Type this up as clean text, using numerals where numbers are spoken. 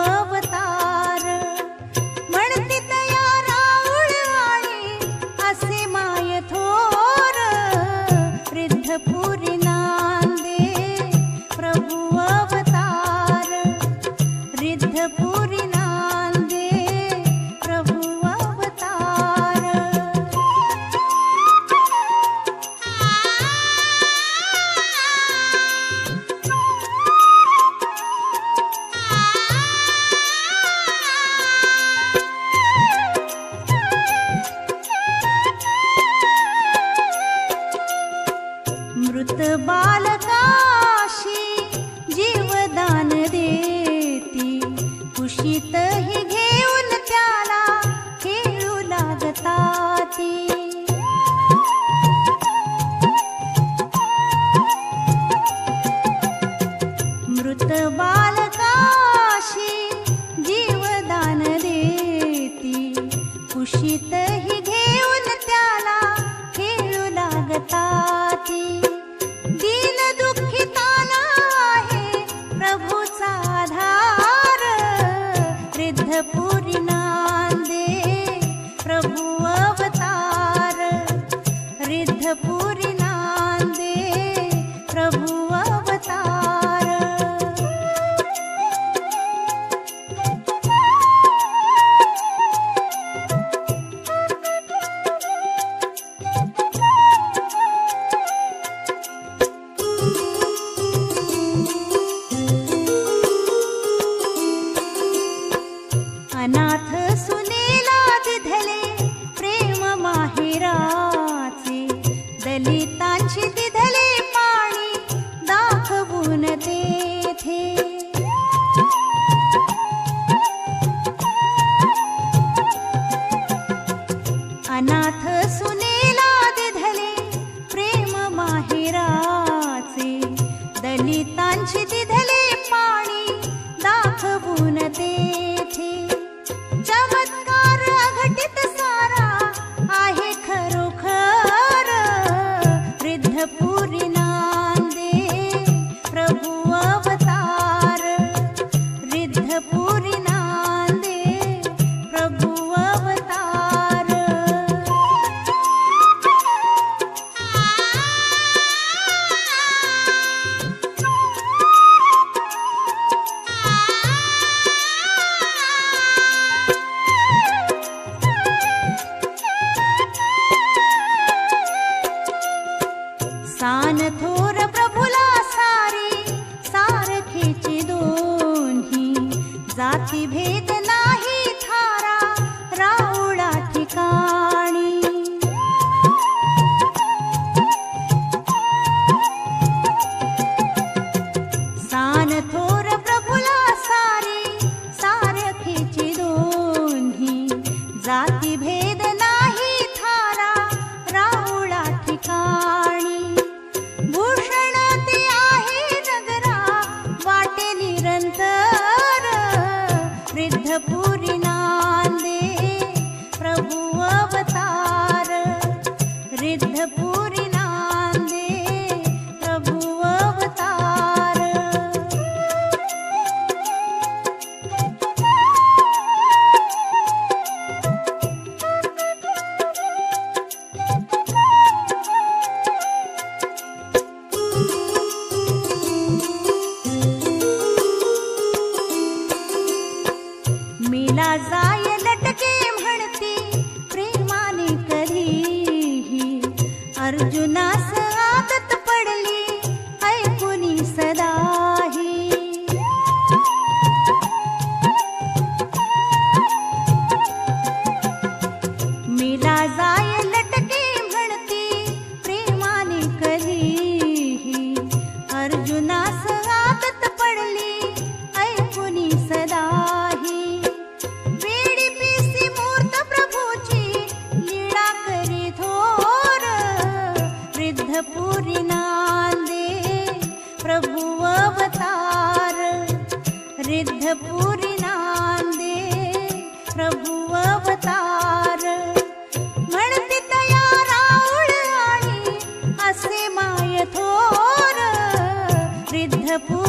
अवतार. म्हणती तया राऊळ आणि असे माय थोर, रिद्धपुरी नांदे प्रभु अवतार. रिद्धपुरी नांदे प्रभु अवतार. मृत बालकाशी जीवदान देती, कुशीत ही घेऊन त्याला खेळू लागता ती. मृत बालकाशी जीवदान देती, कुशीत ही घेऊन त्याला खेळू लागता ती. दीन दुःखिताना आहे प्रभूचा आधार, रिद्धपुरी नांदे प्रभु अवतार. रिद्धपुरी नांदे प्रभु अवतार. अनाथ सुनेला दिधले प्रेम माहेराचे, दलितांची दिधले पाणी दाखवून तेथे. अनाथ सुनेला दिधले प्रेम माहेराचे, दलितांची दिधले पाणी दाखवून तेथे. चमत्कार अघटित सारा आहे खरोखर, रिद्धपुरी नांदे प्रभु अवतार. रिद्धपुरी नांदे प्रभु अवतार. सान थोर प्रभुला सारी सारखीची दोन्ही, जाती भेद नाही थारा राऊळा ठिकाणी. सान थोर प्रभुला सारी सारखीची दोन्ही, जाती भेद नाही थारा राऊळा ठिकाणी. भूषण ते आहे नगरा वाटे निरंतर, रिद्धपुरी नांदे प्रभु अवतार. रिद्धपुरी नांदे प्रभु अवतार. मेला जाय लटके म्हणती प्रेमाने कधीही, अर्जुनास आदत पडली ऐकुनी सदाही. मेला जाय लटके म्हणती प्रेमाने कधीही, अर्जुनास आदत पडली ऐकुनी सदाही. वेडी पिसी मूर्त प्रभूची लीळा करी थोर, रिद्धपुरी नांदे प्रभु अवतार. रिद्धपुरी नांदे प्रभु अवतार. म्हणती तया राऊळ आणि असे माय थोर, रिद्धपुरी